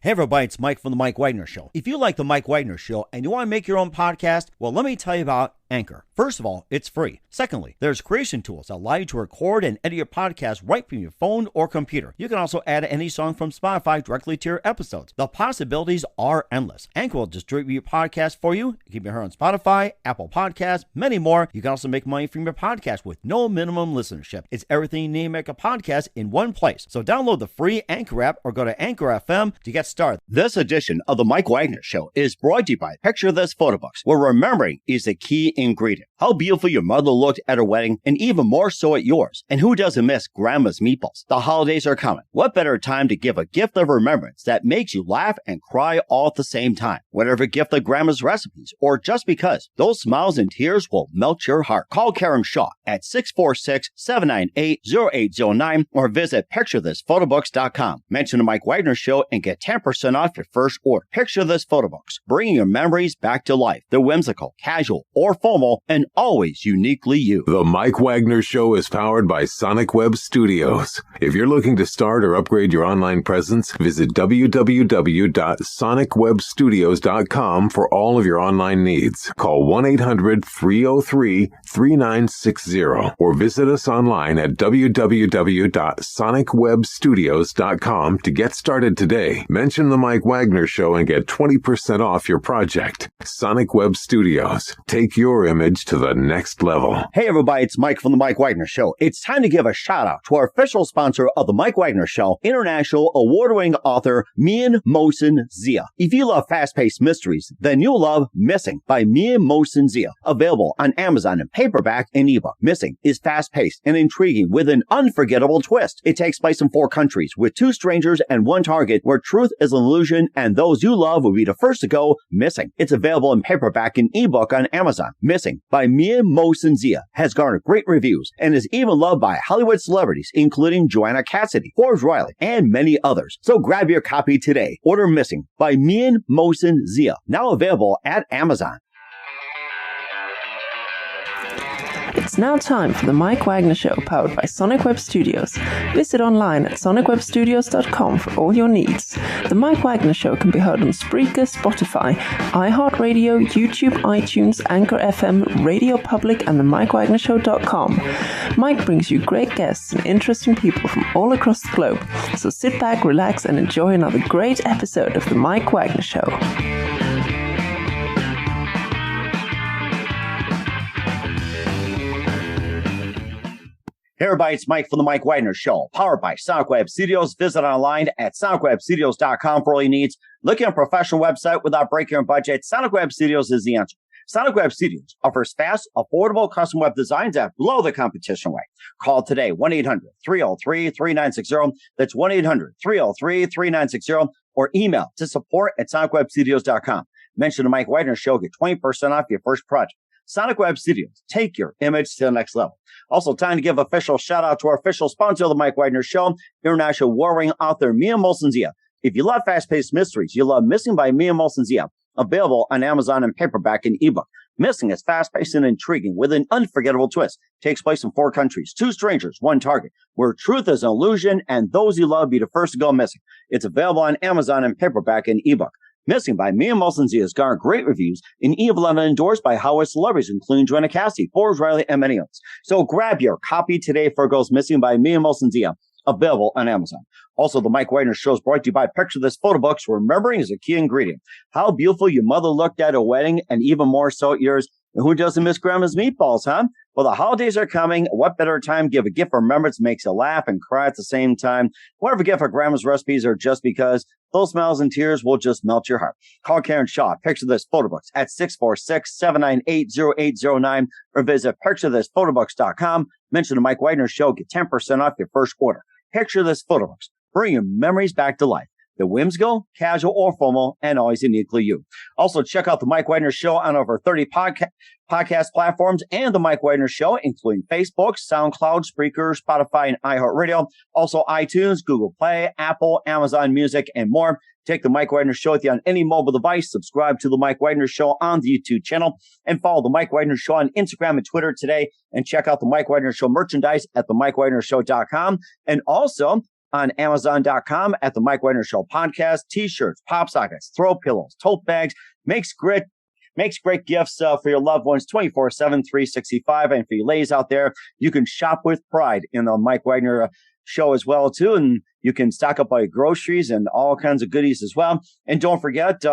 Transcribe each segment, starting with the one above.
Hey everybody, it's Mike from The Mike Wagner Show. If you like The Mike Wagner Show and you want to make your own podcast, well, let me tell you about Anchor. First of all, it's free. Secondly, there's creation tools that allow you to record and edit your podcast right from your phone or computer. You can also add any song from Spotify directly to your episodes. The possibilities are endless. Anchor will distribute your podcast for you. You can be heard on Spotify, Apple Podcasts, many more. You can also make money from your podcast with no minimum listenership. It's everything you need to make a podcast in one place. So download the free Anchor app or go to Anchor FM to get started. This edition of The Mike Wagner Show is brought to you by Picture This Photo Books, where remembering is the key ingredient. How beautiful your mother looked at her wedding, and even more so at yours. And who doesn't miss Grandma's meatballs? The holidays are coming. What better time to give a gift of remembrance that makes you laugh and cry all at the same time? Whatever gift of Grandma's recipes, or just because, those smiles and tears will melt your heart. Call Karen Shaw at 646-798-0809 or visit picturethisphotobooks.com. Mention the Mike Wagner Show and get 10% off your first order. Picture This Photo Books, bringing your memories back to life. They're whimsical, casual, or formal, and always uniquely you. The Mike Wagner Show is powered by Sonic Web Studios. If you're looking to start or upgrade your online presence, visit www.sonicwebstudios.com for all of your online needs. Call 1-800-303-3960 or visit us online at www.sonicwebstudios.com to get started today. Mention the Mike Wagner Show and get 20% off your project. Sonic Web Studios. Take your image to the next level. Hey everybody, it's Mike from The Mike Wagner Show. It's time to give a shout out to our official sponsor of The Mike Wagner Show, international award-winning author Mian Mohsen Zia. If you love fast-paced mysteries, then you'll love Missing by Mian Mohsen Zia. Available on Amazon in paperback and ebook. Missing is fast-paced and intriguing with an unforgettable twist. It takes place in 4 countries with 2 strangers and 1 target where truth is an illusion and those you love will be the first to go missing. It's available in paperback and ebook on Amazon. Missing by Mian Mohsen Zia has garnered great reviews and is even loved by Hollywood celebrities, including Joanna Cassidy, Forbes Riley, and many others. So grab your copy today. Order Missing by Mian Mohsen Zia, now available at Amazon. It's now time for the Mike Wagner Show, powered by Sonic Web Studios. Visit online at sonicwebstudios.com for all your needs. The Mike Wagner Show can be heard on Spreaker, Spotify, iHeartRadio, YouTube, iTunes, Anchor FM, Radio Public, and themikewagnershow.com. Mike brings you great guests and interesting people from all across the globe. So sit back, relax, and enjoy another great episode of the Mike Wagner Show. Hey everybody, it's Mike from The Mike Wagner Show, powered by Sonic Web Studios. Visit online at sonicwebstudios.com for all your needs. Looking at a professional website without breaking your budget, Sonic Web Studios is the answer. Sonic Web Studios offers fast, affordable custom web designs that blow the competition away. Call today, 1-800-303-3960. That's 1-800-303-3960. Or email to support@sonicwebstudios.com. Mention the Mike Wagner Show, get 20% off your first project. Sonic Web Studios, take your image to the next level. Also, time to give official shout out to our official sponsor of the Mike Wagner Show, international warring author Mian Mohsen Zia. If you love fast-paced mysteries, you love Missing by Mian Mohsen Zia. Available on Amazon in paperback and ebook. Missing is fast-paced and intriguing with an unforgettable twist. Takes place in 4 countries, 2 strangers, 1 target, where truth is an illusion and those you love be the first to go missing. It's available on Amazon in paperback and ebook. Missing by Mian Mohsen Zia has garnered great reviews and even been endorsed by Hollywood celebrities, including Joanna Cassidy, Forbes Riley, and many others. So grab your copy today for Goes Missing by Mian Mohsen Zia, available on Amazon. Also, the Mike Wagner Show is brought to you by Picture This Photo Books, where remembering is a key ingredient. How beautiful your mother looked at a wedding, and even more so at yours. And who doesn't miss Grandma's meatballs, huh? Well, the holidays are coming. What better time to give a gift of remembrance makes you laugh and cry at the same time? Whatever gift for Grandma's recipes or just because, those smiles and tears will just melt your heart. Call Karen Shaw, Picture This Photo Books at 646-798-0809 or visit picturethisphotobooks.com. Mention the Mike Wagner Show, get 10% off your first order. Picture This Photo Books, bring your memories back to life. The whimsical, casual, or formal, and always uniquely you. Also, check out the Mike Wagner Show on over 30 podcast platforms and the Mike Wagner Show, including Facebook, SoundCloud, Spreaker, Spotify, and iHeartRadio. Also, iTunes, Google Play, Apple, Amazon Music, and more. Take the Mike Wagner Show with you on any mobile device. Subscribe to the Mike Wagner Show on the YouTube channel and follow the Mike Wagner Show on Instagram and Twitter today. And check out the Mike Wagner Show merchandise at themikewagnershow.com. And also, on Amazon.com at the Mike Wagner Show podcast. T-shirts, pop sockets, throw pillows, tote bags, makes great gifts for your loved ones 24/7, 365. And for you ladies out there, you can shop with pride in the Mike Wagner Show as well, too. And you can stock up on your groceries and all kinds of goodies as well. And don't forget,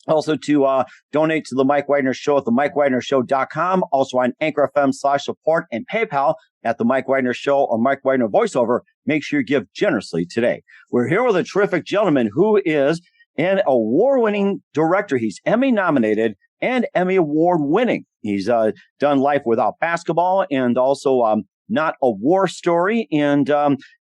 also to donate to the Mike Wagner Show at the MikeWagnerShow.com. Also on Anchor FM/support and PayPal at the Mike Wagner Show or Mike Wagner Voiceover. Make sure you give generously today. We're here with a terrific gentleman who is an award-winning director. He's Emmy nominated and Emmy award winning. He's done Life Without Basketball and also Not a War Story. And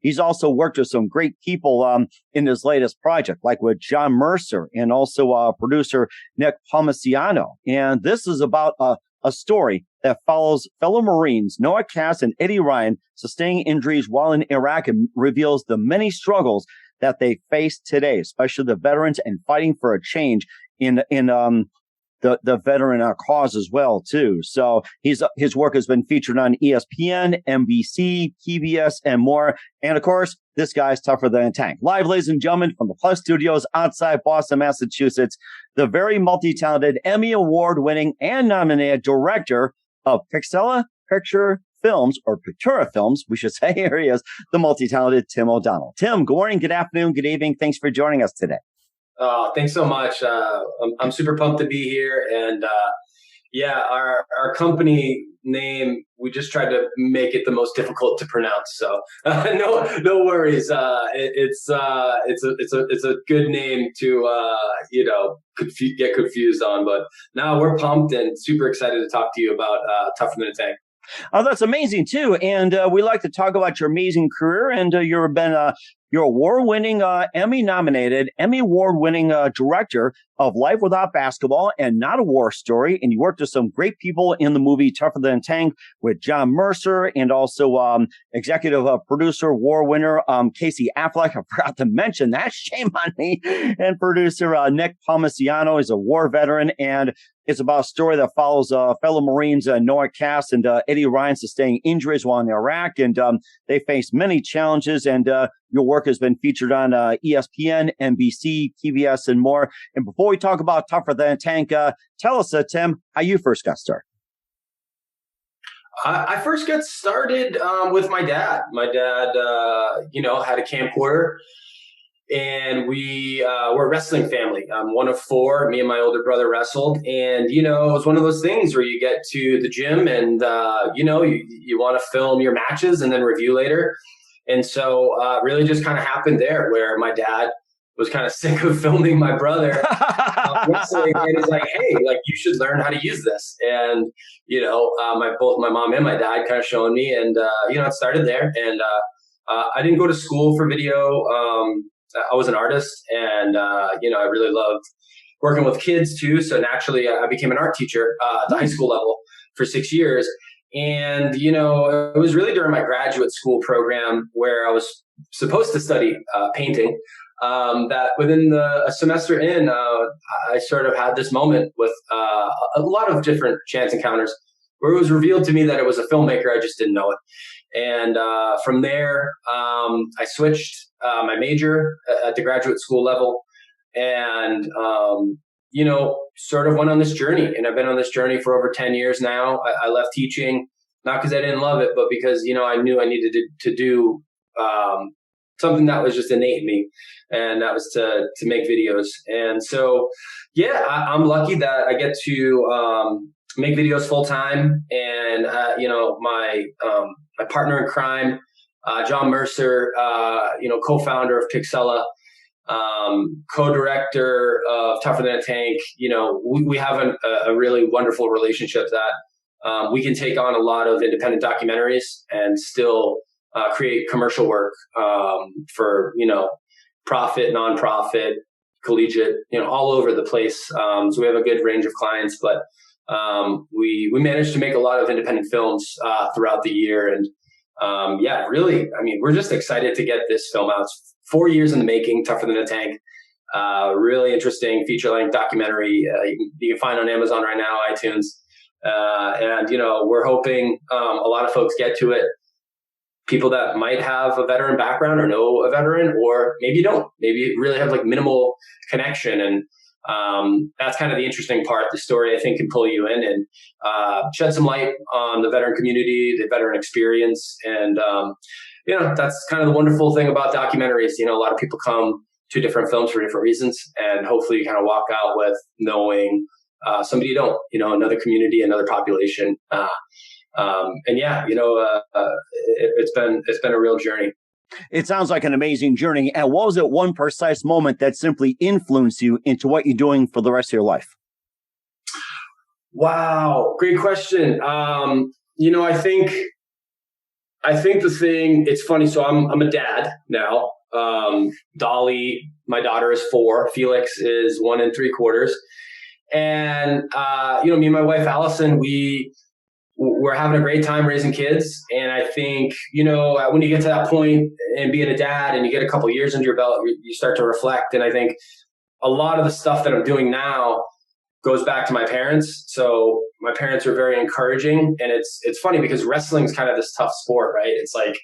he's also worked with some great people in his latest project, like with John Mercer and also producer Nick Palmiciano. And this is about a story that follows fellow Marines Noah Cass and Eddie Ryan sustaining injuries while in Iraq and reveals the many struggles that they face today, especially the veterans, and fighting for a change in the veteran cause as well, too. So his work has been featured on ESPN, NBC, PBS, and more. And of course, this guy's tougher than a tank. Live, ladies and gentlemen, from the Plus Studios outside Boston, Massachusetts, the very multi-talented Emmy award-winning and nominated director of Pixella Picture Films, or Pictura Films, we should say. Here he is, the multi-talented Tim O'Donnell. Tim, good morning, good afternoon, good evening. Thanks for joining us today. Thanks so much. I'm super pumped to be here. And our company name, we just tried to make it the most difficult to pronounce. So no worries. It's a good name to get confused on. But now we're pumped and super excited to talk to you about Tougher Than a Tank. Oh, that's amazing too. And we like to talk about your amazing career. And you're award-winning, Emmy-nominated, Emmy award-winning director of Life Without Basketball and Not a War Story. And you worked with some great people in the movie Tougher Than a Tank with John Mercer and also executive producer, war winner Casey Affleck. I forgot to mention that. Shame on me. And producer Nick Palmiciano is a war veteran. And it's about a story that follows fellow Marines Noah Cass and Eddie Ryan sustaining injuries while in Iraq. And they faced many challenges. And your work has been featured on ESPN, NBC, PBS, and more. And before we talk about Tougher Than a Tank, tell us, Tim, how you first got started. I first got started with my dad. My dad, had a camcorder. And we were a wrestling family. I'm one of four. Me and my older brother wrestled. And, it was one of those things where you get to the gym and, you want to film your matches and then review later. And so really just kind of happened there where my dad was kind of sick of filming my brother wrestling. And he's like, hey, you should learn how to use this. And, both my mom and my dad kind of showing me. And, it started there. And I didn't go to school for video. I was an artist and, I really loved working with kids too. So naturally I became an art teacher at the high school level for 6 years. And, it was really during my graduate school program where I was supposed to study painting that within a semester in, I sort of had this moment with a lot of different chance encounters where it was revealed to me that it was a filmmaker. I just didn't know it. And from there, I switched my major at the graduate school level and, sort of went on this journey. And I've been on this journey for over 10 years now. I left teaching, not because I didn't love it, but because, I knew I needed to do something that was just innate in me. And that was to make videos. And so, I'm lucky that I get to make videos full time. And, my partner in crime, John Mercer, co-founder of Pixella, co-director of Tougher Than a Tank. We have a really wonderful relationship that we can take on a lot of independent documentaries and still create commercial work for, profit, nonprofit, collegiate, all over the place. So we have a good range of clients, but we managed to make a lot of independent films throughout the year. And really, we're just excited to get this film out. It's 4 years in the making, Tougher Than a Tank. Really interesting feature-length documentary you can find on Amazon right now, iTunes. And we're hoping a lot of folks get to it. people that might have a veteran background or know a veteran, or maybe you don't. Maybe you really have like minimal connection. And that's kind of the interesting part. The story, I think, can pull you in and shed some light on the veteran community, the veteran experience. And, that's kind of the wonderful thing about documentaries. A lot of people come to different films for different reasons, and hopefully you kind of walk out with knowing somebody you don't, another community, another population. It's been a real journey. It sounds like an amazing journey. And what was it one precise moment that simply influenced you into what you're doing for the rest of your life? Wow. Great question. I think the thing, it's funny. So I'm a dad now. Dolly, my daughter, is 4. Felix is 1 3/4. And, me and my wife, Allison, we're having a great time raising kids. And I think, when you get to that point and being a dad and you get a couple years under your belt, you start to reflect. And I think a lot of the stuff that I'm doing now goes back to my parents. So my parents are very encouraging. And it's funny because wrestling is kind of this tough sport, right? It's like,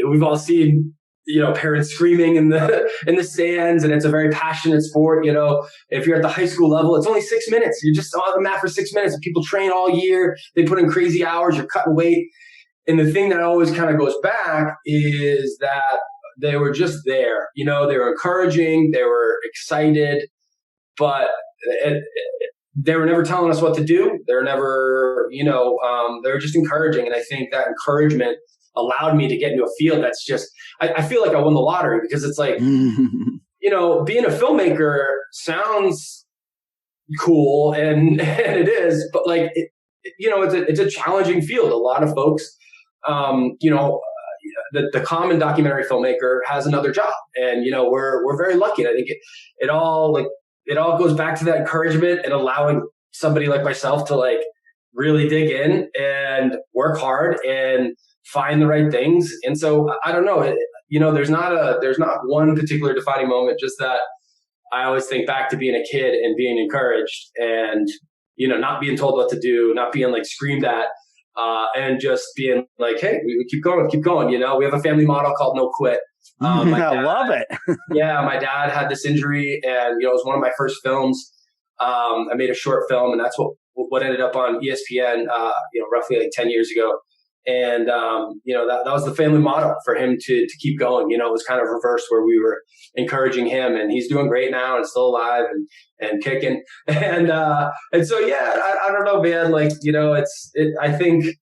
we've all seen, parents screaming in the stands, and it's a very passionate sport. If you're at the high school level, it's only 6 minutes. You're just on the mat for 6 minutes. People train all year. They put in crazy hours. You're cutting weight. And the thing that always kind of goes back is that they were just there. They were encouraging. They were excited, but they were never telling us what to do. They were never, they were just encouraging. And I think that encouragement allowed me to get into a field that's just, I feel like I won the lottery, because it's like, being a filmmaker sounds cool and it is, but like, it's a challenging field. A lot of folks, the common documentary filmmaker has another job, and, we're very lucky. And I think it all goes back to that encouragement and allowing somebody like myself to like really dig in and work hard and find the right things. And so I don't know, there's not one particular defining moment, just that I always think back to being a kid and being encouraged and, not being told what to do, not being like screamed at, and just being like, hey, we keep going. We have a family motto called no quit. I love it. Yeah. My dad had this injury, and, it was one of my first films. I made a short film, and that's what ended up on ESPN, roughly like 10 years ago. And, that was the family motto for him to keep going. It was kind of reversed, where we were encouraging him, and he's doing great now and still alive and kicking. And so, yeah, I don't know, man, like, I think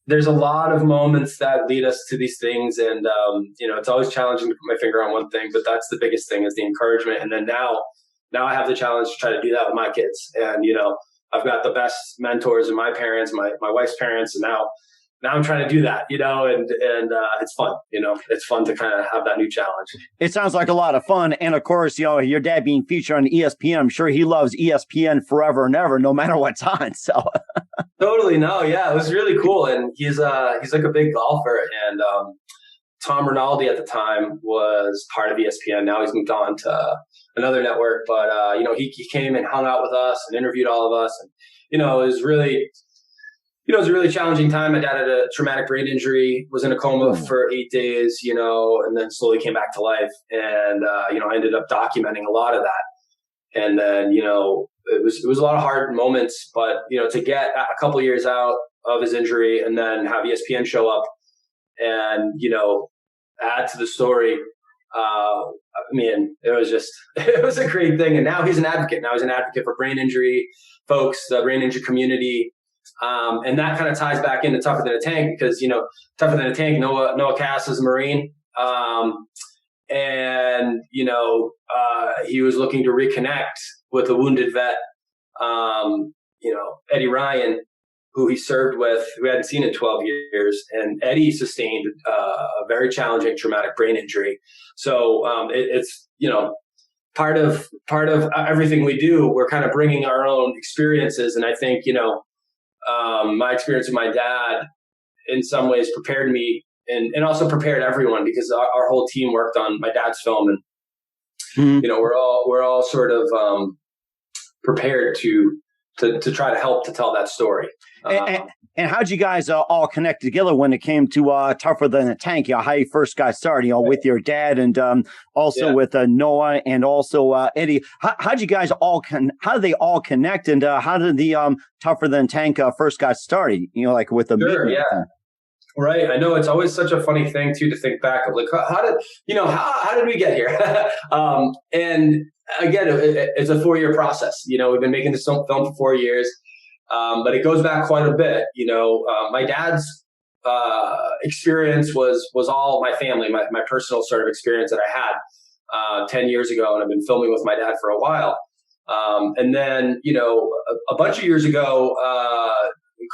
there's a lot of moments that lead us to these things. And, it's always challenging to put my finger on one thing, but that's the biggest thing, is the encouragement. And then now I have the challenge to try to do that with my kids. And, I've got the best mentors in my parents, my wife's parents, and now I'm trying to do that, and it's fun, it's fun to kind of have that new challenge. It sounds like a lot of fun. And of course, your dad being featured on ESPN, I'm sure he loves ESPN forever and ever, no matter what's on. So totally. No. Yeah. It was really cool. And he's like a big golfer, and Tom Rinaldi at the time was part of ESPN. Now he's moved on to another network, but he came and hung out with us and interviewed all of us. And, it was really, it was a really challenging time. My dad had a traumatic brain injury, was in a coma for 8 days, and then slowly came back to life. And, I ended up documenting a lot of that. And then, it was a lot of hard moments, but, to get a couple of years out of his injury and then have ESPN show up and, add to the story. It was a great thing. And now he's an advocate. Now he's an advocate for brain injury folks, the brain injury community. And that kind of ties back into Tougher Than a Tank, because, Tougher Than a Tank, Noah Cass is a Marine. He was looking to reconnect with a wounded vet, Eddie Ryan, who he served with, we hadn't seen in 12 years. And Eddie sustained a very challenging traumatic brain injury. So it's part of everything we do, we're kind of bringing our own experiences. And I think, my experience with my dad in some ways prepared me and also prepared everyone, because our whole team worked on my dad's film. And, we're all sort of prepared to to try to help to tell that story. And how'd you guys all connect together when it came to Tougher Than a Tank? How you first got started, with your dad and also with Noah and also Eddie. How'd you guys how did they all connect, and how did the Tougher Than Tank first got started? With the Sure, yeah. Right. I know it's always such a funny thing too to think back of, like, how did we get here? And again, it's a 4-year process. We've been making this film for 4 years, but it goes back quite a bit. My dad's experience was all my family, my personal sort of experience that I had 10 years ago, and I've been filming with my dad for a while. And then, a bunch of years ago,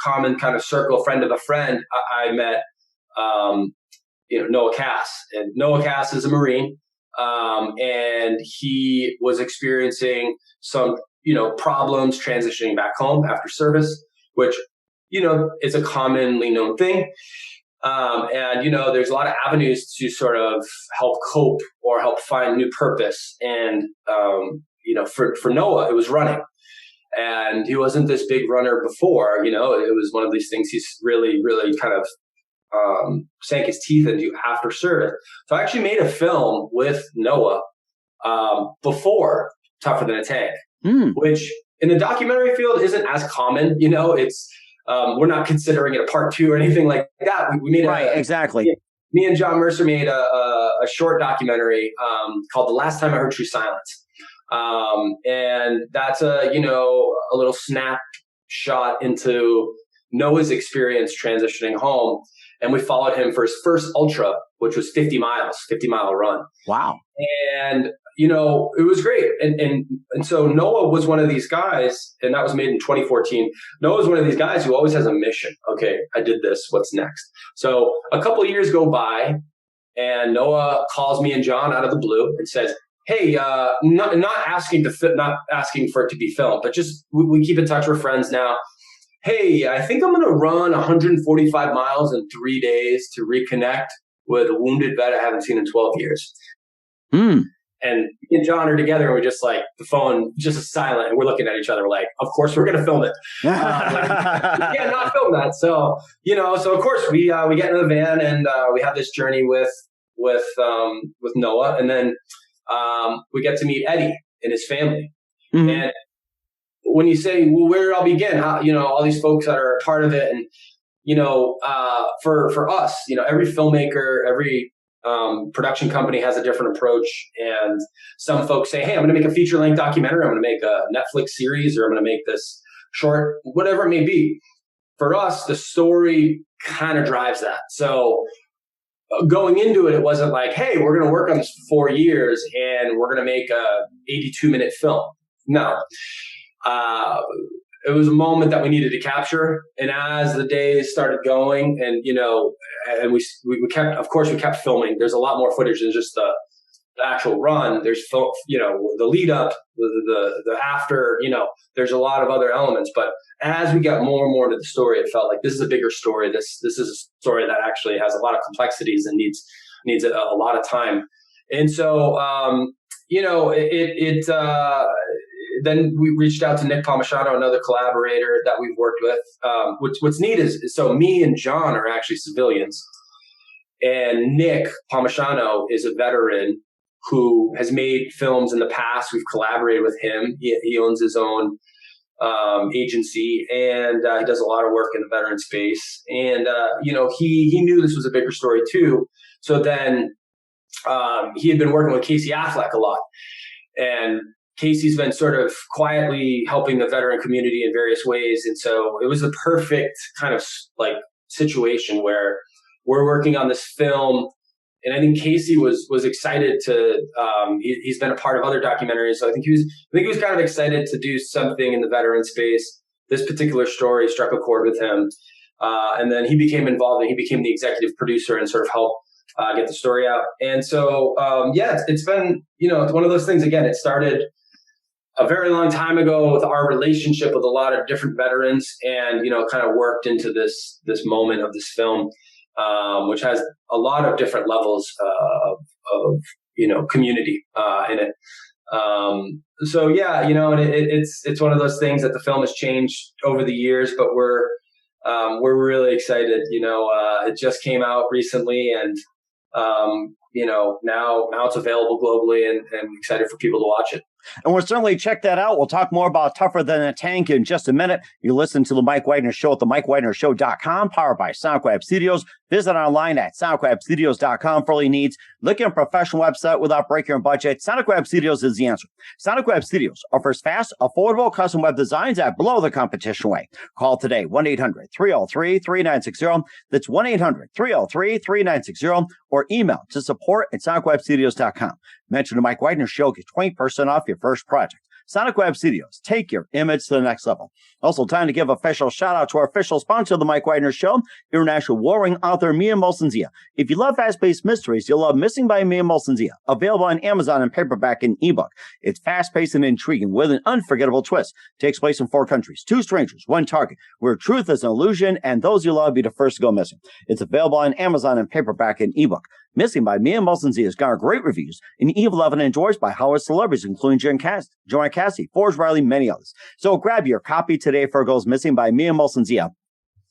common kind of circle, friend of a friend, I met, Noah Cass. And Noah Cass is a Marine, and he was experiencing some, problems transitioning back home after service, which, is a commonly known thing. And, there's a lot of avenues to sort of help cope or help find new purpose. And, for Noah, it was running. And he wasn't this big runner before, it was one of these things he's really, really kind of sank his teeth into after service. So I actually made a film with Noah before Tougher Than a Tank, which in the documentary field isn't as common. It's we're not considering it a part 2 or anything like that. We made exactly. Me and John Mercer made a short documentary called The Last Time I Heard True Silence. And that's a little snapshot into Noah's experience transitioning home. And we followed him for his first ultra, which was 50 mile run. Wow. And, it was great. And so Noah was one of these guys, and that was made in 2014. Noah was one of these guys who always has a mission. Okay, I did this. What's next? So a couple of years go by, and Noah calls me and John out of the blue and says, hey, not asking for it to be filmed, but just we keep in touch. We're friends now. Hey, I think I'm going to run 145 miles in 3 days to reconnect with a wounded vet I haven't seen in 12 years. And me and John are together, and we're just like, the phone just is silent, and we're looking at each other. We're like, of course we're going to film it. We can't not film that. So, so of course we get in the van, and we have this journey with Noah, and then we get to meet Eddie and his family. Mm-hmm. And when you say, well, where did I begin? How, all these folks that are part of it. And, for us, every filmmaker, every production company has a different approach. And some folks say, hey, I'm going to make a feature length documentary. I'm going to make a Netflix series, or I'm going to make this short, whatever it may be. For us, the story kind of drives that. So going into it, it wasn't like, hey, we're going to work on this for 4 years and we're going to make a 82-minute film. No. It was a moment that we needed to capture. And as the days started going, and, and we kept filming. There's a lot more footage than just the actual run. There's, the lead up, the after, there's a lot of other elements. But as we got more and more into the story, it felt like this is a bigger story. This is a story that actually has a lot of complexities and needs a lot of time. And so, then we reached out to Nick Palmisano, another collaborator that we've worked with. What's neat is so me and John are actually civilians, and Nick Palmisano is a veteran who has made films in the past. We've collaborated with him. He owns his own agency, and he does a lot of work in the veteran space. And he knew this was a bigger story too. So then he had been working with Casey Affleck a lot, and Casey's been sort of quietly helping the veteran community in various ways. And so it was the perfect kind of like situation where we're working on this film. And I think Casey was excited to, he's been a part of other documentaries. So I think he was kind of excited to do something in the veteran space. This particular story struck a chord with him. And then he became involved, and he became the executive producer and sort of helped get the story out. And so, it's been, it's one of those things. Again, it started a very long time ago with our relationship with a lot of different veterans, and, kind of worked into this moment of this film, which has a lot of different levels of community in it. So yeah, and it's one of those things that the film has changed over the years, but we're really excited. It just came out recently, and now it's available globally, and excited for people to watch it. And we'll certainly check that out. We'll talk more about Tougher Than a Tank in just a minute. You listen to The Mike Wagner Show at themikewagnershow.com, powered by Sonic Web Studios. Visit online at sonicwebstudios.com for all your needs. Looking at a professional website without breaking your budget? Sonic Web Studios is the answer. Sonic Web Studios offers fast, affordable custom web designs at below the competition rate. Call today, 1-800-303-3960. That's 1-800-303-3960, or email to support@sonicwebstudios.com. Mention The Mike Wagner Show, get 20% off your first project. Sonic Web Studios, take your image to the next level. Also, time to give official shout out to our official sponsor of The Mike Wagner Show, international warring author Mia Molson-Zia. If you love fast-paced mysteries, you'll love Missing by Mia Molson-Zia, available on Amazon in paperback and ebook. It's fast-paced and intriguing with an unforgettable twist. Takes place in 4 countries, 2 strangers, 1 target, where truth is an illusion and those you love be the first to go missing. It's available on Amazon in paperback and ebook. Missing by Mia Molson-Zia has garnered great reviews and even loved and enjoyed by Hollywood celebrities, including Joanna Cassidy, Forbes Riley, many others. So grab your copy today for Goes Missing by Mia Molson-Zia,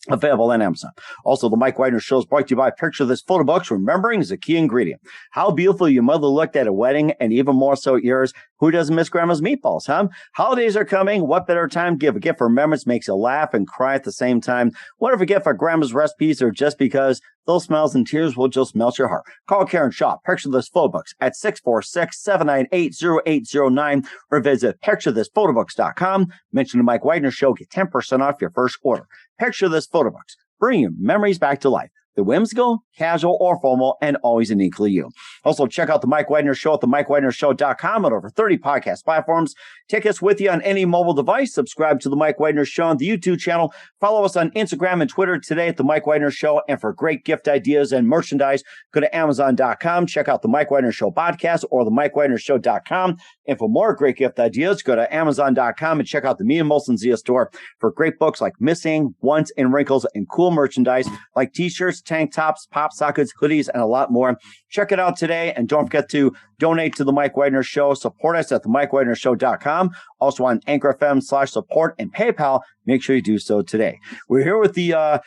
available on Amazon. Also, the Mike Wagner Show is brought to you by Picture This Photo Books. Remembering is a key ingredient. How beautiful your mother looked at a wedding, and even more so yours. Who doesn't miss Grandma's meatballs, huh? Holidays are coming. What better time to give a gift for remembrance? Makes you laugh and cry at the same time. What if a gift for Grandma's recipes, or just because those smiles and tears will just melt your heart? Call Karen Shaw, Picture This Photo Books, at 646-798-0809, or visit picturethisphotoBooks.com. Mention The Mike Wagner Show, get 10% off your first order. Picture This Photo Books, bringing memories back to life. The whimsical, casual, or formal, and always uniquely you. Also, check out The Mike Wagner Show at themikewagnershow.com and over 30 podcast platforms. Take us with you on any mobile device. Subscribe to The Mike Wagner Show on the YouTube channel. Follow us on Instagram and Twitter today at The Mike Wagner Show. And for great gift ideas and merchandise, go to Amazon.com. Check out The Mike Wagner Show podcast or themikewagnershow.com. And for more great gift ideas, go to Amazon.com and check out the Mia Molson-Zia store for great books like Missing, Once, and Wrinkles, and cool merchandise like t-shirts, tank tops, pop sockets, hoodies, and a lot more. Check it out today, and don't forget to donate to The Mike Wagner Show. Support us at themikewagnershow.com. Also on Anchor FM/support and PayPal. Make sure you do so today. We're here with the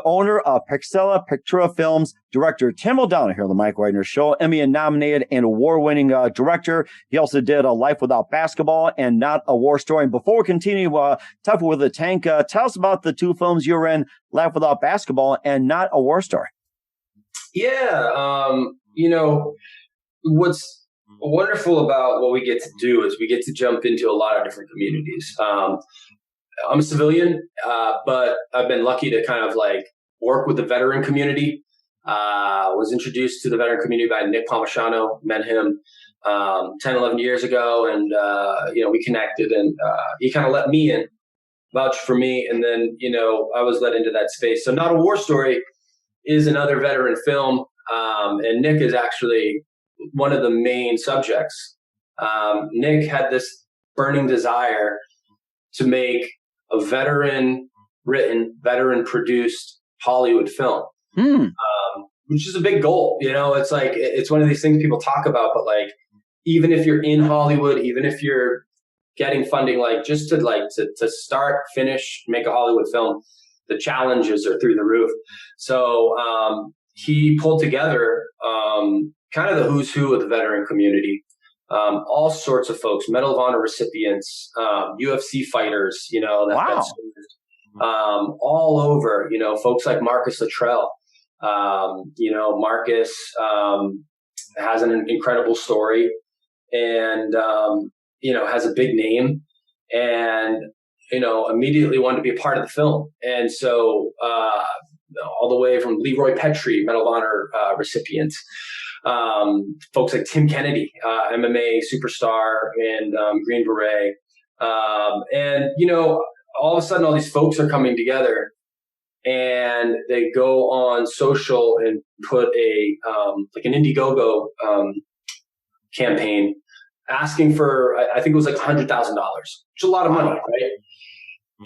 owner of Pixella Pictura Films, director Tim O'Donnell here on The Mike Wagner Show, Emmy-nominated and award-winning director. He also did Life Without Basketball and Not a War Story. And before we continue, Tougher with a Tank, tell us about the 2 films you were in, Life Without Basketball and Not a War Story. Yeah, what's wonderful about what we get to do is we get to jump into a lot of different communities. I'm a civilian, but I've been lucky to kind of work with the veteran community. Was introduced to the veteran community by Nick Palmisano, met him 10, 11 years ago, and we connected, and he kind of let me in, vouched for me, and then I was led into that space. So Not a War Story is another veteran film, and Nick is actually one of the main subjects. Nick had this burning desire to make a veteran-written, veteran-produced Hollywood film, which is a big goal. It's it's one of these things people talk about, but even if you're in Hollywood, even if you're getting funding, just to start, finish, make a Hollywood film, the challenges are through the roof. So he pulled together kind of the who's who of the veteran community. All sorts of folks, Medal of Honor recipients, UFC fighters, Wow. all over, folks like Marcus Luttrell. Marcus has an incredible story and, has a big name and, immediately wanted to be a part of the film. And so all the way from Leroy Petrie, Medal of Honor recipient, folks like Tim Kennedy, MMA superstar and Green Beret. And, all of a sudden, all these folks are coming together and they go on social and put an Indiegogo campaign asking for, I think it was $100,000, which is a lot of money, right?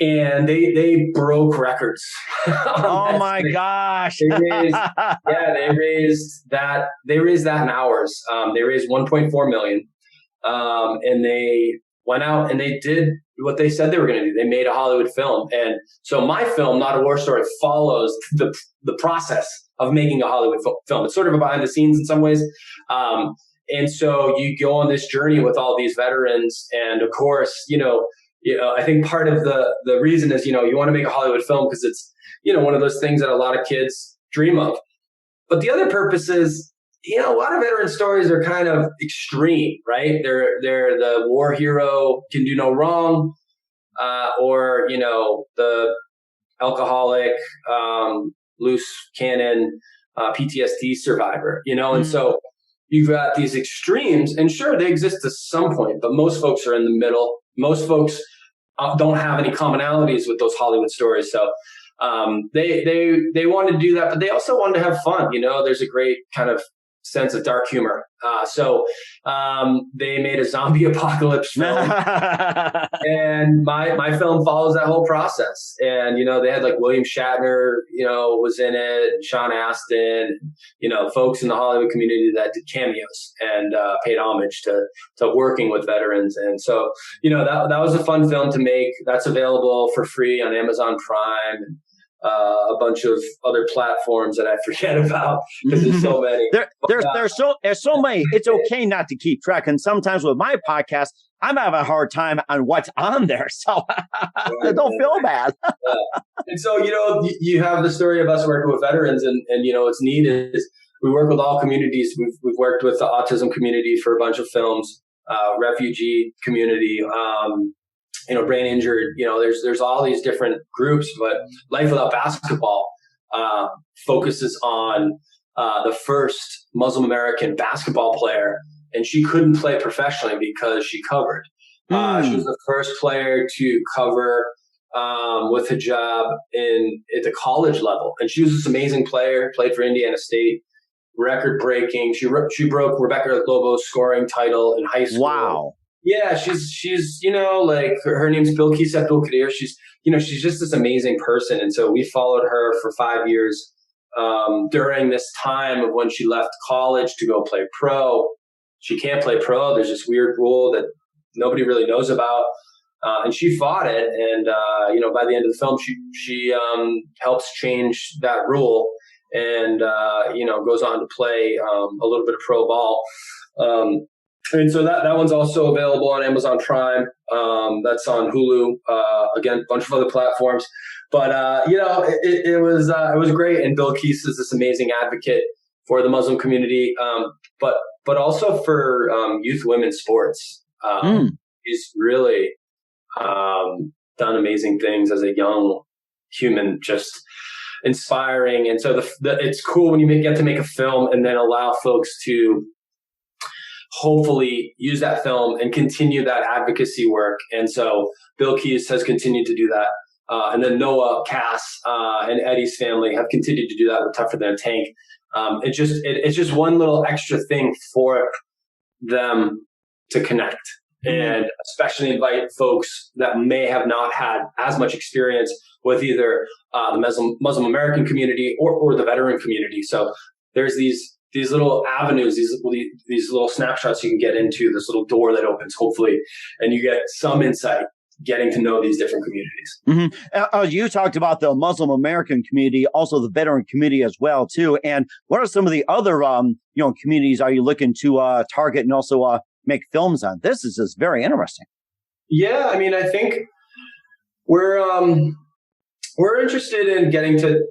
And they broke records. Oh my gosh. They raised that in hours. They raised $1.4 million. and they went out and they did what they said they were going to do. They made a Hollywood film. And so my film, Not a War Story, follows the process of making a Hollywood film. It's sort of a behind the scenes in some ways. And so you go on this journey with all these veterans. And of course, I think part of the reason is, you want to make a Hollywood film because it's, one of those things that a lot of kids dream of. But the other purpose is, a lot of veteran stories are kind of extreme, right? They're the war hero can do no wrong, or, the alcoholic, loose cannon, PTSD survivor, and so you've got these extremes, and sure, they exist to some point, but most folks are in the middle. Most folks don't have any commonalities with those Hollywood stories. So they wanted to do that, but they also wanted to have fun. There's a great kind of sense of dark humor. So they made a zombie apocalypse film, and my film follows that whole process. And they had like William Shatner, was in it, and Sean Astin, folks in the Hollywood community that did cameos and paid homage to working with veterans. And so that was a fun film to make. That's available for free on Amazon Prime. And, a bunch of other platforms that I forget about because there's so many. There's so many. It's okay not to keep track. And sometimes with my podcast, I'm having a hard time on what's on there. So don't feel bad. And so, you have the story of us working with veterans and what's neat is we work with all communities. We've worked with the autism community for a bunch of films, refugee community, brain injured, there's all these different groups, but Life Without Basketball focuses on the first Muslim American basketball player, and she couldn't play professionally because she covered. She was the first player to cover with hijab at the college level, and she was this amazing player, played for Indiana State, record breaking. She broke Rebecca Lobo's scoring title in high school. Wow. Yeah, she's like her name's Bilquis Abdul-Qadir. She's just this amazing person. And so we followed her for 5 years during this time of when she left college to go play pro. She can't play pro. There's this weird rule that nobody really knows about. And she fought it. And, by the end of the film, she helps change that rule and, goes on to play a little bit of pro ball. And so that one's also available on Amazon Prime. That's on Hulu. Again, a bunch of other platforms. But it was great. And Bilquis is this amazing advocate for the Muslim community, but also for youth women's sports. He's really done amazing things as a young human, just inspiring. And so it's cool when you get to make a film and then allow folks to hopefully use that film and continue that advocacy work. And so Bilquis has continued to do that. And then Noah, Cass, and Eddie's family have continued to do that with Tougher Than a Tank. It's just one little extra thing for them to connect and especially invite folks that may have not had as much experience with either the Muslim American community or the veteran community. So there's these little avenues, these little snapshots you can get into, this little door that opens, hopefully, and you get some insight getting to know these different communities. You talked about the Muslim American community, also the veteran community as well, too. And what are some of the other, communities are you looking to target and also make films on? This is just very interesting. Yeah, I mean, I think we're interested in getting to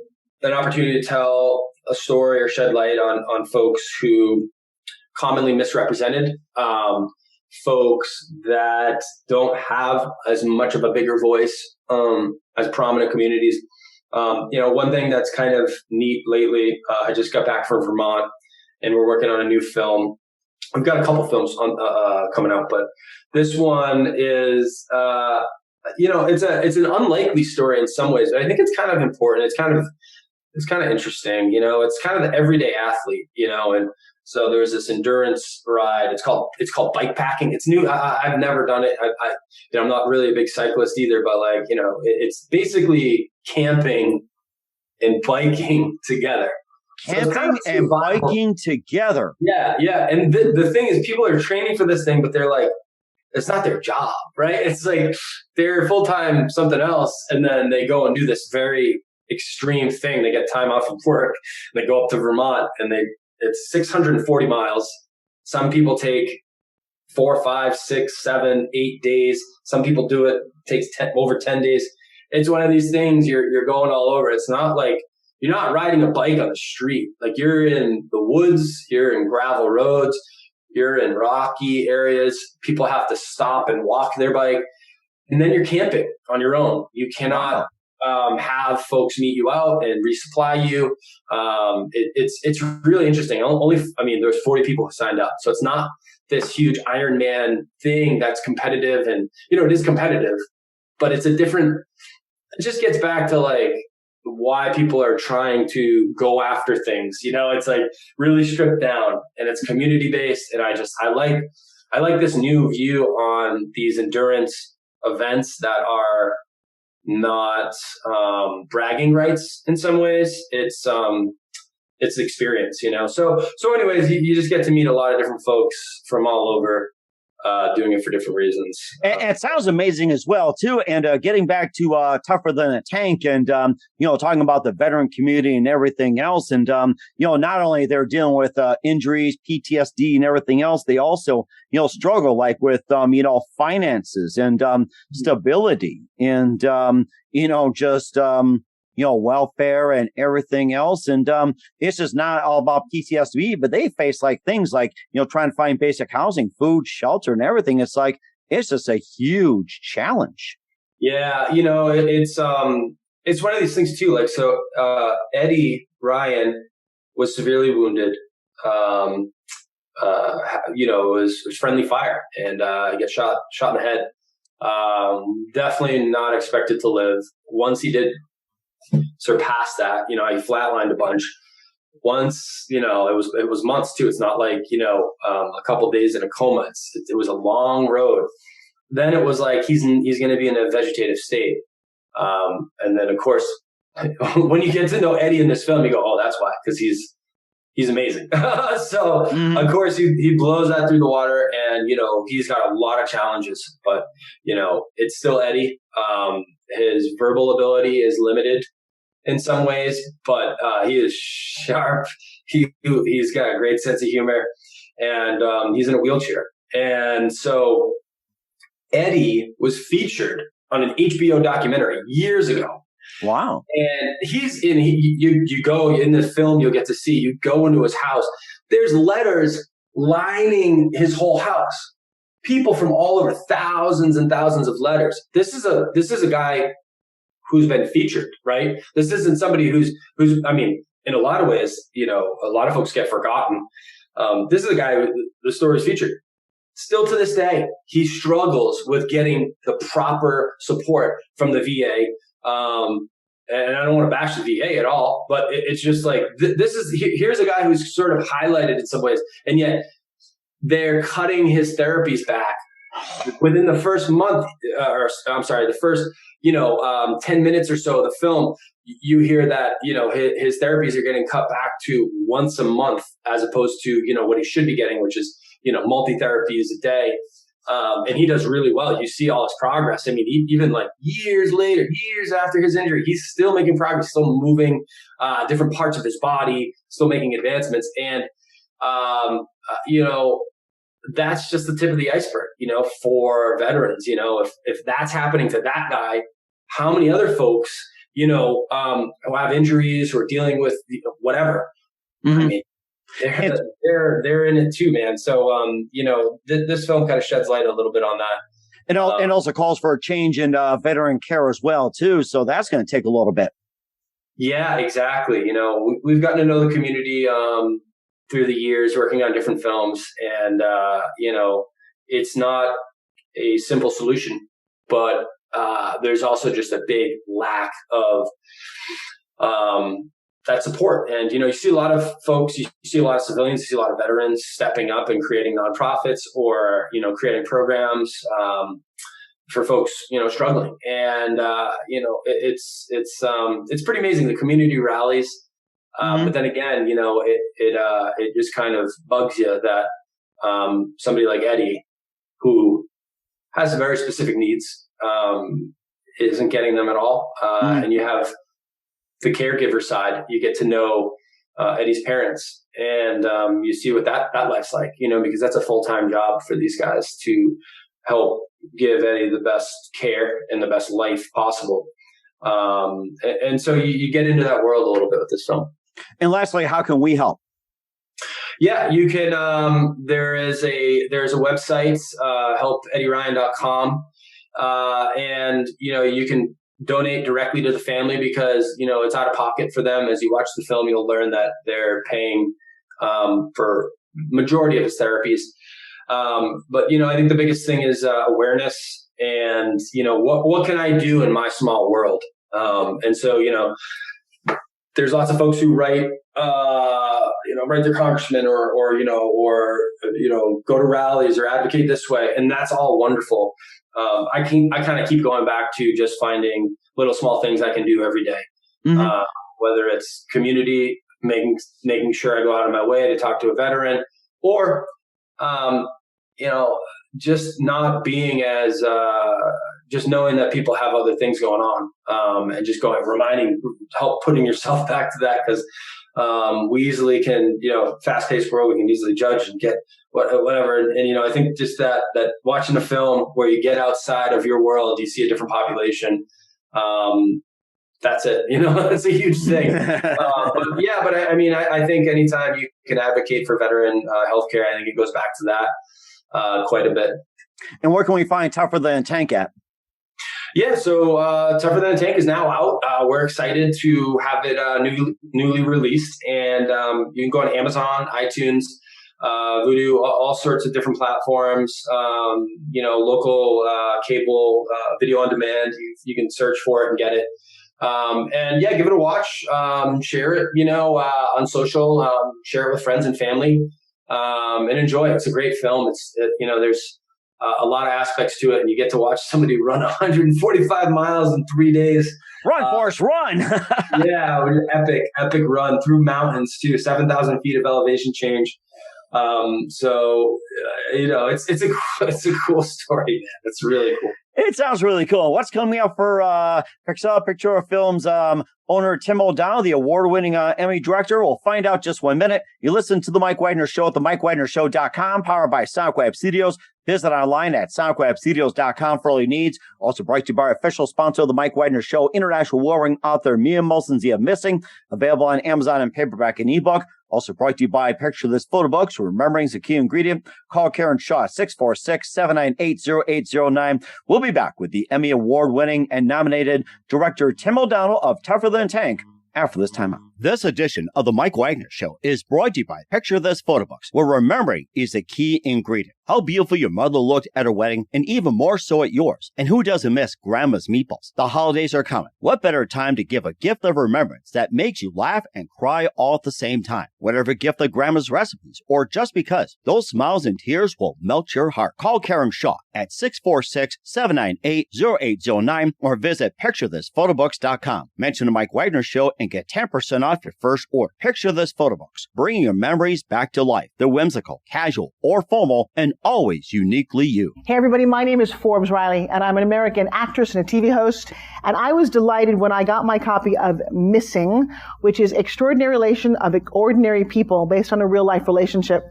an opportunity to tell a story or shed light on folks who commonly misrepresented, folks that don't have as much of a bigger voice as prominent communities. One thing that's kind of neat lately, I just got back from Vermont and we're working on a new film. We've got a couple films coming out, but this one is, it's an unlikely story in some ways, but I think it's kind of important. It's kind of interesting, it's kind of the everyday athlete, and so there's this endurance ride. It's called bike packing. It's new. I've never done it. I'm not really a big cyclist either, but it's basically camping and biking together. camping and biking together. Yeah. And the thing is, people are training for this thing, but they're like, it's not their job, right? It's like they're full-time something else, and then they go and do this very extreme thing. They get time off of work, and they go up to Vermont, and it's 640 miles. Some people take 4, 5, 6, 7, 8 days. Some people do it takes over 10 days. It's one of these things you're going all over. It's not like you're not riding a bike on the street. Like, you're in the woods, you're in gravel roads, you're in rocky areas. People have to stop and walk their bike, and then you're camping on your own. You cannot have folks meet you out and resupply you. It's really interesting. There's 40 people who signed up, so it's not this huge Ironman thing that's competitive, and it is competitive, but it's a different. It just gets back to like why people are trying to go after things. It's like really stripped down, and it's community based. And I like this new view on these endurance events that are not bragging rights in some ways. It's experience, So anyways, you just get to meet a lot of different folks from all over, doing it for different reasons. And it sounds amazing as well, too. And getting back to Tougher Than a Tank, and, talking about the veteran community and everything else. And, not only they're dealing with injuries, PTSD and everything else, they also, struggle like with, finances and stability and, welfare and everything else. And it's just not all about PTSD, but they face like things like, trying to find basic housing, food, shelter, and everything. It's like, it's just a huge challenge. Yeah. It's one of these things too. Like, so Eddie Ryan was severely wounded. It was friendly fire, and he got shot in the head. Definitely not expected to live. Once he did surpass that, he flatlined a bunch. Once, it was months too. It's not like, a couple days in a coma. It was a long road. Then it was like, he's going to be in a vegetative state. And then of course, when you get to know Eddie in this film, you go, oh, that's why, because he's amazing. So of course he blows that through the water, and, he's got a lot of challenges, but, it's still Eddie. His verbal ability is limited in some ways, but he is sharp. He's got a great sense of humor, and he's in a wheelchair. And so Eddie was featured on an HBO documentary years ago. Wow. And you go in the film, you'll get to see, you go into his house. There's letters lining his whole house. People from all over, thousands and thousands of letters. This is a guy who's been featured, right? This isn't somebody who's, in a lot of ways, a lot of folks get forgotten. This is a guy who the story is featured. Still to this day, he struggles with getting the proper support from the VA. And I don't want to bash the VA at all, but it's just like, here's a guy who's sort of highlighted in some ways, and yet they're cutting his therapies back within the first month, the first, 10 minutes or so of the film. You hear that, his therapies are getting cut back to once a month, as opposed to, what he should be getting, which is, multi-therapies a day. And he does really well. You see all his progress. Even like years later, years after his injury, he's still making progress, still moving different parts of his body, still making advancements. And, that's just the tip of the iceberg, for veterans. If that's happening to that guy, how many other folks, who have injuries, who are dealing with whatever? Mm-hmm. They're in it too, man. So, this film kind of sheds light a little bit on that. And also calls for a change in veteran care as well, too. So that's going to take a little bit. Yeah, exactly. We've gotten to know the community through the years working on different films. And, it's not a simple solution, but there's also just a big lack of that support. And, you see a lot of folks, you see a lot of civilians, you see a lot of veterans stepping up and creating nonprofits or, creating programs for folks, struggling. And, it's pretty amazing. The community rallies But then again, it just kind of bugs you that somebody like Eddie, who has very specific needs, isn't getting them at all. And you have the caregiver side. You get to know Eddie's parents, and you see what that life's like, because that's a full-time job for these guys to help give Eddie the best care and the best life possible. And so you get into that world a little bit with this film. And lastly, how can we help? Yeah, you can. There's a website, helpeddieryan.com, and you can donate directly to the family because it's out of pocket for them. As you watch the film, you'll learn that they're paying for majority of his therapies. But I think the biggest thing is awareness, and what can I do in my small world? And so there's lots of folks who write their congressman or go to rallies or advocate this way. And that's all wonderful. I kind of keep going back to just finding little small things I can do every day. Whether it's community, making sure I go out of my way to talk to a veteran, or, just not being as, just knowing that people have other things going on, and just help putting yourself back to that. Cause, we easily can, fast paced world, we can easily judge and get whatever. And, I think just that watching a film where you get outside of your world, you see a different population. That's it. That's a huge thing. I think anytime you can advocate for veteran healthcare, I think it goes back to that quite a bit. And where can we find Tougher Than a Tank at? Yeah, so Tougher Than a Tank is now out. We're excited to have it newly released, and you can go on Amazon, iTunes, Vudu, all sorts of different platforms. Local cable, video on demand. You can search for it and get it. Give it a watch. Share it, on social. Share it with friends and family, and enjoy it. It's a great film. There's a lot of aspects to it, and you get to watch somebody run 145 miles in 3 days. Run, Forrest, run! Yeah, epic run through mountains too, 7,000 feet of elevation change. It's a cool story, man. It's really cool. It sounds really cool. What's coming up for Picture Films owner Tim O'Donnell, the award-winning Emmy director? We'll find out just 1 minute. You listen to The Mike Wagner Show at themikewagnershow.com, powered by Sonic Web Studios. Visit online at sonicwebstudios.com for all your needs. Also brought to you by our official sponsor of The Mike Wagner Show, international warring author Mia Molson's The Missing, available on Amazon in paperback and ebook. Also brought to you by Picture This Photo Books. Remembering is a key ingredient. Call Karen Shaw at 646-798-0809. We'll be back with the Emmy Award-winning and nominated director Tim O'Donnell of Tougher Than a Tank after this timeout. This edition of The Mike Wagner Show is brought to you by Picture This Photo Books, where remembering is the key ingredient. How beautiful your mother looked at her wedding, and even more so at yours. And who doesn't miss Grandma's meatballs? The holidays are coming. What better time to give a gift of remembrance that makes you laugh and cry all at the same time? Whatever gift of Grandma's recipes, or just because, those smiles and tears will melt your heart. Call Karen Shaw at 646-798-0809 or visit picturethissphotobooks.com. Mention The Mike Wagner Show and get 10% off your first order. Picture This Photo Books, bringing your memories back to life. They're whimsical, casual, or formal, and always uniquely you. Hey everybody, my name is Forbes Riley, and I'm an American actress and a TV host. And I was delighted when I got my copy of Missing, which is Extraordinary Relation of Ordinary People based on a real life relationship.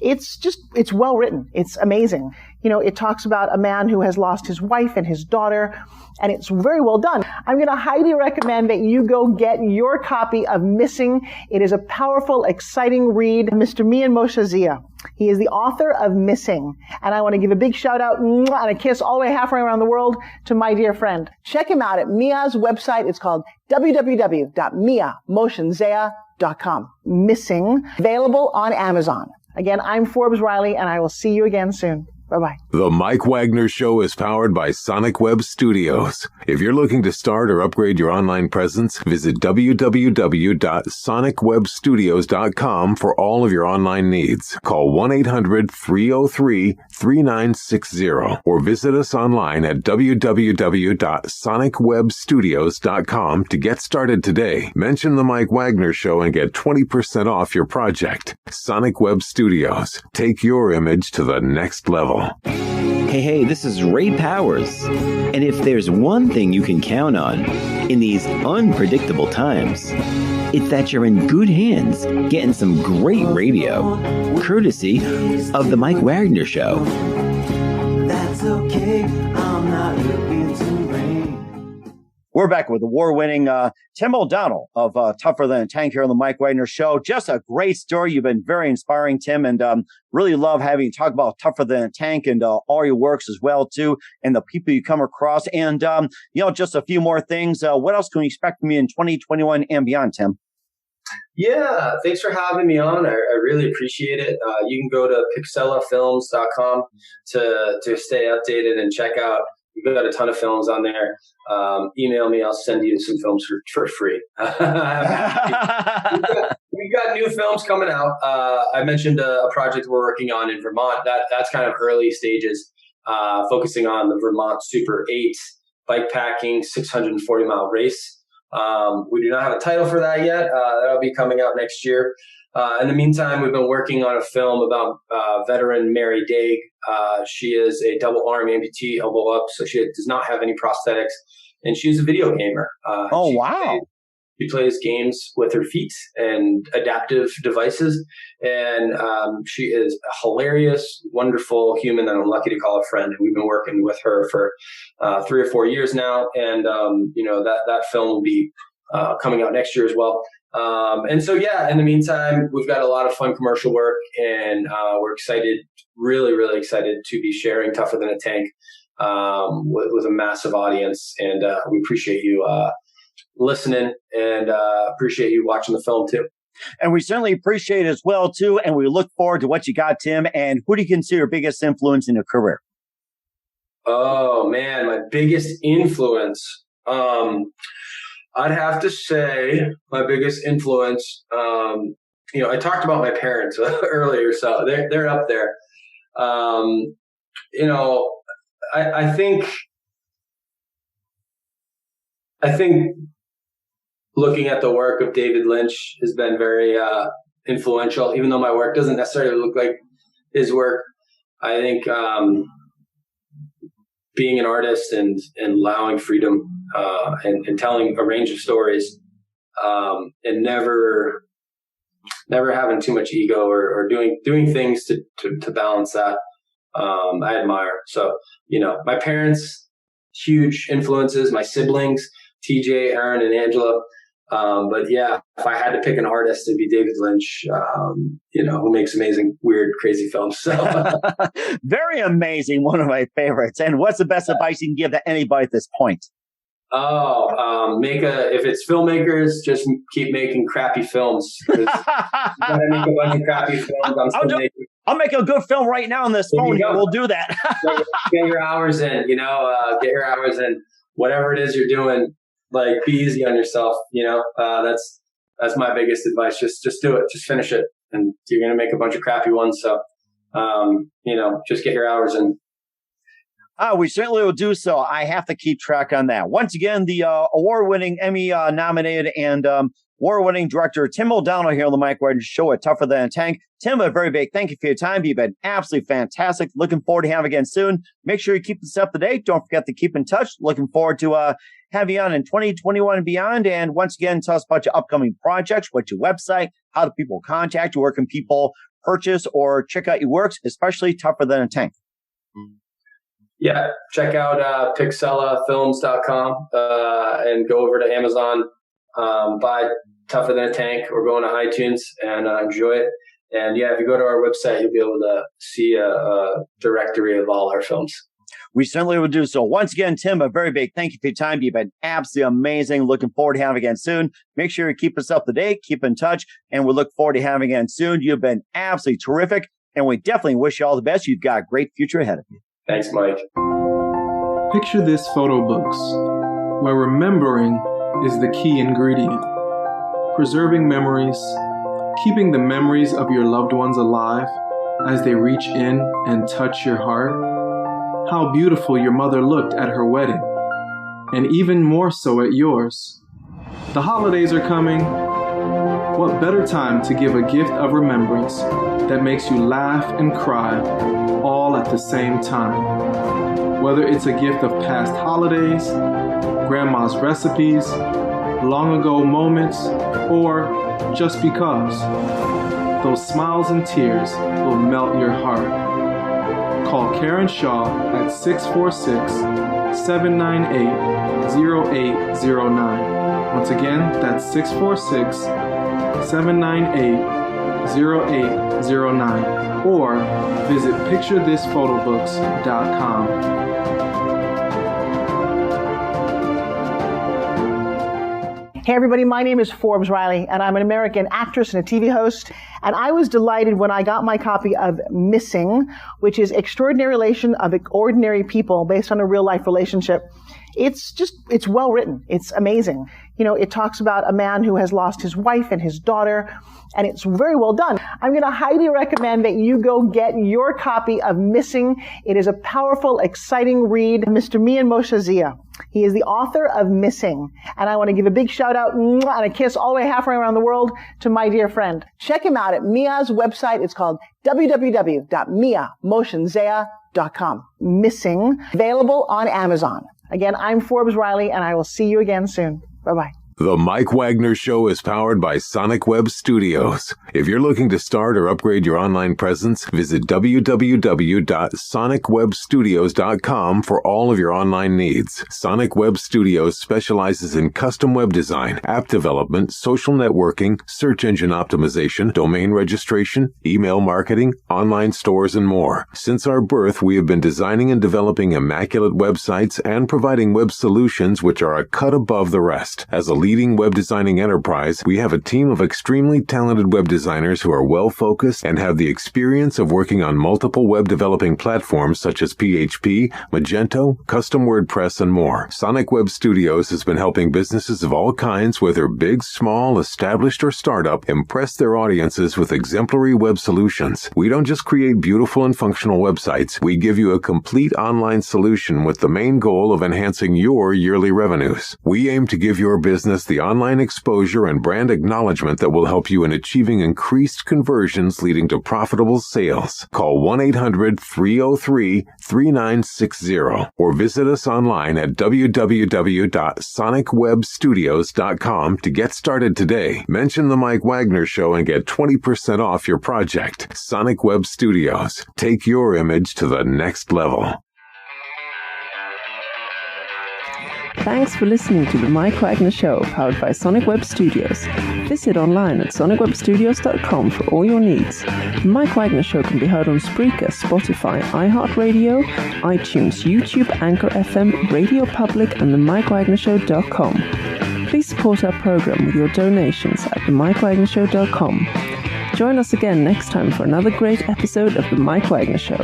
It's well written. It's amazing. It talks about a man who has lost his wife and his daughter, and it's very well done. I'm going to highly recommend that you go get your copy of Missing. It is a powerful, exciting read. Mr. Mian Moshe Zia. He is the author of Missing. And I want to give a big shout out and a kiss all the way halfway around the world to my dear friend. Check him out at Mia's website. It's called www.miamoshenzea.com. Missing, available on Amazon. Again, I'm Forbes Riley, and I will see you again soon. Bye-bye. The Mike Wagner Show is powered by Sonic Web Studios. If you're looking to start or upgrade your online presence, visit www.sonicwebstudios.com for all of your online needs. Call 1-800-303-3960 or visit us online at www.sonicwebstudios.com to get started today. Mention the Mike Wagner Show and get 20% off your project. Sonic Web Studios. Take your image to the next level. Hey, this is Ray Powers. And if there's one thing you can count on in these unpredictable times, it's that you're in good hands getting some great radio, courtesy of The Mike Wagner Show. That's okay, I'm not looking to rain. We're back with award-winning Tim O'Donnell of Tougher Than a Tank here on the Mike Wagner Show. Just a great story. You've been very inspiring, Tim, and really love having you talk about Tougher Than a Tank and all your works as well, too, and the people you come across. And, just a few more things. What else can we expect from you in 2021 and beyond, Tim? Yeah, thanks for having me on. I really appreciate it. You can go to pixellafilms.com to stay updated and check out. We've got a ton of films on there. Email me. I'll send you some films for free. We've got new films coming out. I mentioned a project we're working on in Vermont. That's kind of early stages, focusing on the Vermont Super 8 bikepacking 640-mile race. We do not have a title for that yet. That'll be coming out next year. In the meantime, we've been working on a film about veteran Mary Daig. She is a double arm amputee, elbow up, so she does not have any prosthetics, and she's a video gamer. Wow. She plays games with her feet and adaptive devices, and she is a hilarious, wonderful human that I'm lucky to call a friend. And we've been working with her for 3 or 4 years now, and that film will be coming out next year as well. In the meantime, we've got a lot of fun commercial work, and we're excited, really, really excited to be sharing Tougher Than a Tank with a massive audience. And we appreciate you listening, and appreciate you watching the film too. And we certainly appreciate it as well, too. And we look forward to what you got, Tim. And who do you consider your biggest influence in your career? Oh, man, my biggest influence. I'd have to say my biggest influence, I talked about my parents earlier, so they're up there. I think looking at the work of David Lynch has been very influential, even though my work doesn't necessarily look like his work. I think being an artist and allowing freedom and telling a range of stories and never having too much ego or doing things to balance that, I admire. So, my parents, huge influences, my siblings, TJ, Aaron, and Angela. But yeah, if I had to pick an artist, it'd be David Lynch, who makes amazing, weird, crazy films. So very amazing. One of my favorites. And what's the best advice you can give to anybody at this point? If it's filmmakers, just keep making crappy films. You gotta make a bunch of crappy films. I'll make a good film right now on this phone here. We'll do that. Get your hours in, get your hours in. Whatever it is you're doing, like, be easy on yourself. That's my biggest advice. Just do it. Just finish it. And you're going to make a bunch of crappy ones. So, just get your hours in. We certainly will do so. I have to keep track on that. Once again, the award-winning Emmy nominated and award-winning director Tim O'Donnell here on the Mike Wagner Show at Tougher Than a Tank. Tim, a very big thank you for your time. You've been absolutely fantastic. Looking forward to having you again soon. Make sure you keep this up to date. Don't forget to keep in touch. Looking forward to have you on in 2021 and beyond. And once again, tell us about your upcoming projects, what's your website, how do people contact you, where can people purchase or check out your works, especially Tougher Than a Tank. Yeah, check out pixellafilms.com and go over to Amazon, buy Tougher Than a Tank, or go on to iTunes and enjoy it. And yeah, if you go to our website, you'll be able to see a directory of all our films. We certainly will do so. Once again, Tim, a very big thank you for your time. You've been absolutely amazing. Looking forward to having you again soon. Make sure you keep us up to date, keep in touch, and we look forward to having you again soon. You've been absolutely terrific. And we definitely wish you all the best. You've got a great future ahead of you. Thanks, Mike. Picture this photo books, where remembering is the key ingredient. Preserving memories, keeping the memories of your loved ones alive as they reach in and touch your heart. How beautiful your mother looked at her wedding, and even more so at yours. The holidays are coming. What better time to give a gift of remembrance that makes you laugh and cry all at the same time? Whether it's a gift of past holidays, grandma's recipes, long ago moments, or just because, those smiles and tears will melt your heart. Call Karen Shaw at 646-798-0809. Once again, that's 646-798-0809. Or visit picturethisphotobooks.com. Hey everybody, my name is Forbes Riley, and I'm an American actress and a TV host. And I was delighted when I got my copy of Missing, which is Extraordinary Relation of Ordinary People based on a real life relationship. It's well written. It's amazing. You know, it talks about a man who has lost his wife and his daughter, and it's very well done. I'm going to highly recommend that you go get your copy of Missing. It is a powerful, exciting read. Mr. Mian Moshe Zia. He is the author of Missing. And I want to give a big shout out and a kiss all the way halfway around the world to my dear friend. Check him out at Mia's website. It's called www.miamoshenzea.com. Missing, available on Amazon. Again, I'm Forbes Riley, and I will see you again soon. Bye-bye. The Mike Wagner Show is powered by Sonic Web Studios. If you're looking to start or upgrade your online presence, visit www.sonicwebstudios.com for all of your online needs. Sonic Web Studios specializes in custom web design, app development, social networking, search engine optimization, domain registration, email marketing, online stores, and more. Since our birth, we have been designing and developing immaculate websites and providing web solutions which are a cut above the rest. As a leading web designing enterprise, we have a team of extremely talented web designers who are well-focused and have the experience of working on multiple web developing platforms such as PHP, Magento, custom WordPress, and more. Sonic Web Studios has been helping businesses of all kinds, whether big, small, established, or startup, impress their audiences with exemplary web solutions. We don't just create beautiful and functional websites. We give you a complete online solution with the main goal of enhancing your yearly revenues. We aim to give your business the online exposure and brand acknowledgement that will help you in achieving increased conversions leading to profitable sales. Call 1-800-303-3960 or visit us online at www.sonicwebstudios.com to get started today. Mention the Mike Wagner Show and get 20% off your project. Sonic Web Studios. Take your image to the next level. Thanks for listening to The Mike Wagner Show, powered by Sonic Web Studios. Visit online at sonicwebstudios.com for all your needs. The Mike Wagner Show can be heard on Spreaker, Spotify, iHeartRadio, iTunes, YouTube, Anchor FM, Radio Public, and themikewagnershow.com. Please support our program with your donations at themikewagnershow.com. Join us again next time for another great episode of The Mike Wagner Show.